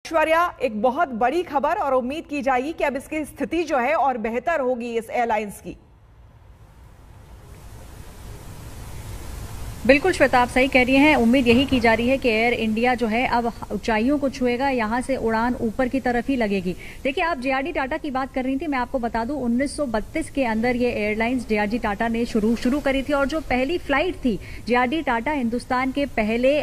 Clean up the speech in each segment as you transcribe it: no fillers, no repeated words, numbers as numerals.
ऐश्वर्या, एक बहुत बड़ी खबर और उम्मीद की जाएगी कि अब इसकी स्थिति जो है और बेहतर होगी इस एयरलाइंस की। बिल्कुल श्वेता, आप सही कह रही हैं। उम्मीद यही की जा रही है कि एयर इंडिया जो है अब ऊंचाइयों को छुएगा, यहां से उड़ान ऊपर की तरफ ही लगेगी। देखिए, आप जेआरडी टाटा की बात कर रही थी, मैं आपको बता दूं 1932 के अंदर ये एयरलाइंस जेआरडी टाटा ने शुरू करी थी और जो पहली फ्लाइट थी जेआरडी टाटा हिंदुस्तान के पहले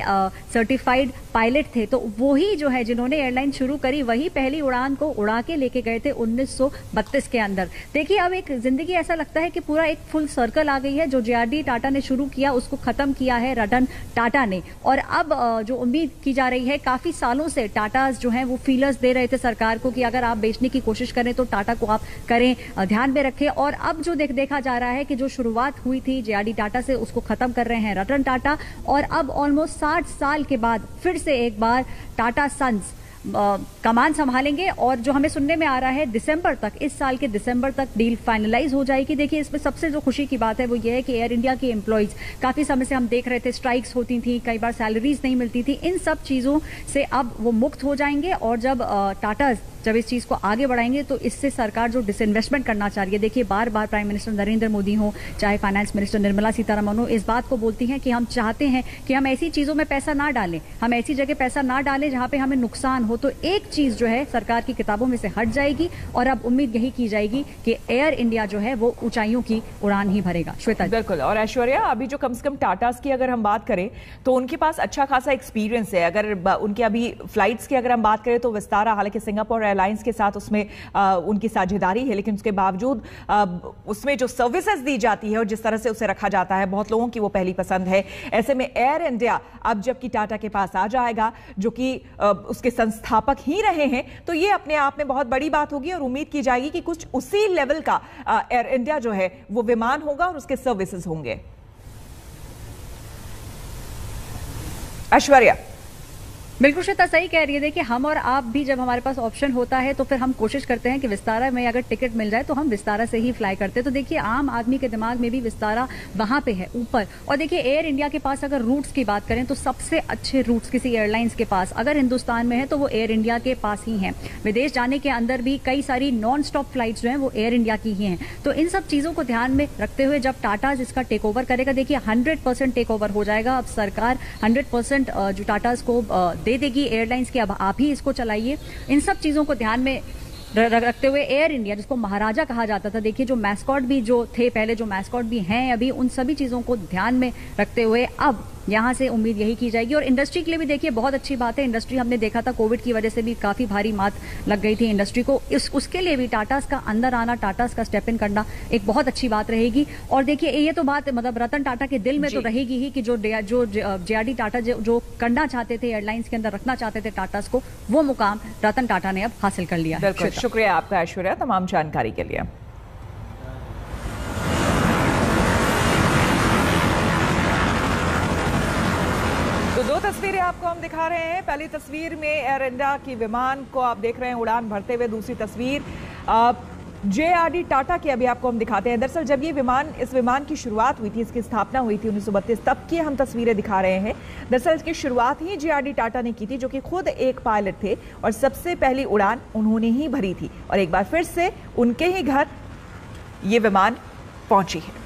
सर्टिफाइड पायलट थे, तो वही जो है जिन्होंने एयरलाइन शुरू करी वही पहली उड़ान को उड़ा के लेके गए थे 1932 के अंदर। देखिए, अब एक जिंदगी ऐसा लगता है कि पूरा एक फुल सर्कल आ गई है। जो जेआरडी टाटा ने शुरू किया उसको खत्म किया है रतन टाटा ने, और अब जो उम्मीद की जा रही है, काफी सालों से टाटास जो हैं वो फीलर्स दे रहे थे सरकार को कि अगर आप बेचने की कोशिश करें तो टाटा को आप करें, ध्यान में रखें। और अब जो देखा जा रहा है कि जो शुरुआत हुई थी जेआरडी टाटा से उसको खत्म कर रहे हैं रतन टाटा, और अब ऑलमोस्ट 60 साल के बाद फिर से एक बार टाटा सन्स कमान संभालेंगे। और जो हमें सुनने में आ रहा है दिसंबर तक, इस साल के दिसंबर तक डील फाइनलाइज हो जाएगी। देखिए, इसमें सबसे जो खुशी की बात है वो ये है कि एयर इंडिया के एम्प्लॉइज काफी समय से हम देख रहे थे स्ट्राइक्स होती थी, कई बार सैलरीज नहीं मिलती थी, इन सब चीजों से अब वो मुक्त हो जाएंगे। और जब टाटा जब इस चीज को आगे बढ़ाएंगे तो इससे सरकार जो डिसइन्वेस्टमेंट करना चाह रही है, देखिए बार बार प्राइम मिनिस्टर नरेंद्र मोदी हो, चाहे फाइनेंस मिनिस्टर निर्मला सीतारमण हो, इस बात को बोलती हैं कि हम चाहते हैं कि हम ऐसी चीजों में पैसा ना डालें, हम ऐसी जगह पैसा ना डालें जहां पे हमें नुकसान हो। तो एक चीज जो है सरकार की किताबों में से हट जाएगी और अब उम्मीद यही की जाएगी कि एयर इंडिया जो है वो ऊंचाइयों की उड़ान ही भरेगा। श्वेता, बिल्कुल। और ऐश्वर्या, अभी जो कम से कम टाटास की अगर हम बात करें तो उनके पास अच्छा खासा एक्सपीरियंस है। अगर उनकी अभी फ्लाइट्स की अगर हम बात करें तो विस्तारा, हालांकि सिंगापुर एयरलाइंस के साथ उसमें उनकी साझेदारी है, लेकिन उसके बावजूद उसमें जो सर्विसेज दी जाती है और जिस तरह से उसे रखा जाता है, बहुत लोगों की वो पहली पसंद है। ऐसे में एयर इंडिया अब जबकि टाटा के पास आ जाएगा, जो कि उसके संस्थापक ही रहे हैं, तो ये अपने आप में बहुत बड़ी बात होगी और उम्मीद की जाएगी कि कुछ उसी लेवल का एयर इंडिया जो है वो विमान होगा और उसके सर्विसेज होंगे। ऐश्वर्या, बिल्कुल श्वेता सही कह रही है। देखिए, हम और आप भी जब हमारे पास ऑप्शन होता है तो फिर हम कोशिश करते हैं कि विस्तारा में अगर टिकट मिल जाए तो हम विस्तारा से ही फ्लाई करते हैं। तो देखिए, आम आदमी के दिमाग में भी विस्तारा वहां पे है ऊपर। और देखिए, एयर इंडिया के पास अगर रूट्स की बात करें तो सबसे अच्छे रूट्स किसी एयरलाइंस के पास अगर हिंदुस्तान में है तो वो एयर इंडिया के पास ही है। विदेश जाने के अंदर भी कई सारी नॉन स्टॉप फ्लाइट्स जो है वो एयर इंडिया की ही हैं। तो इन सब चीजों को ध्यान में रखते हुए जब टाटा इसका टेक ओवर करेगा, देखिए 100% टेक ओवर हो जाएगा। अब सरकार 100% जो टाटास को दे देगी एयरलाइंस कि अब आप ही इसको चलाइए। इन सब चीजों को ध्यान में रखते हुए एयर इंडिया, जिसको महाराजा कहा जाता था, देखिए जो मैस्कॉट भी जो थे पहले, जो मैस्कॉट भी हैं अभी, उन सभी चीजों को ध्यान में रखते हुए अब यहां से उम्मीद यही की जाएगी। और इंडस्ट्री के लिए भी देखिए बहुत अच्छी बात है। इंडस्ट्री, हमने देखा था कोविड की वजह से भी काफी भारी मात लग गई थी इंडस्ट्री को, उसके लिए भी टाटास का अंदर आना, टाटास का स्टेप इन करना एक बहुत अच्छी बात रहेगी। और देखिए, ये तो बात मतलब रतन टाटा के दिल में तो रहेगी ही कि जो जेआरडी टाटा जो करना चाहते थे, एयरलाइंस के अंदर रखना चाहते थे टाटास को, वो मुकाम रतन टाटा ने अब हासिल कर लिया है। शुक्रिया आपका ऐश्वर्या तमाम जानकारी के लिए। तो दो तस्वीरें आपको हम दिखा रहे हैं। पहली तस्वीर में एयर इंडिया की विमान को आप देख रहे हैं उड़ान भरते हुए। दूसरी तस्वीर जेआरडी टाटा की अभी आपको हम दिखाते हैं। दरअसल जब इस विमान की शुरुआत हुई थी, इसकी स्थापना हुई थी 1932, तब की हम तस्वीरें दिखा रहे हैं। दरअसल इसकी शुरुआत ही जेआरडी टाटा ने की थी, जो कि खुद एक पायलट थे और सबसे पहली उड़ान उन्होंने ही भरी थी। और एक बार फिर से उनके ही घर ये विमान पहुंची है।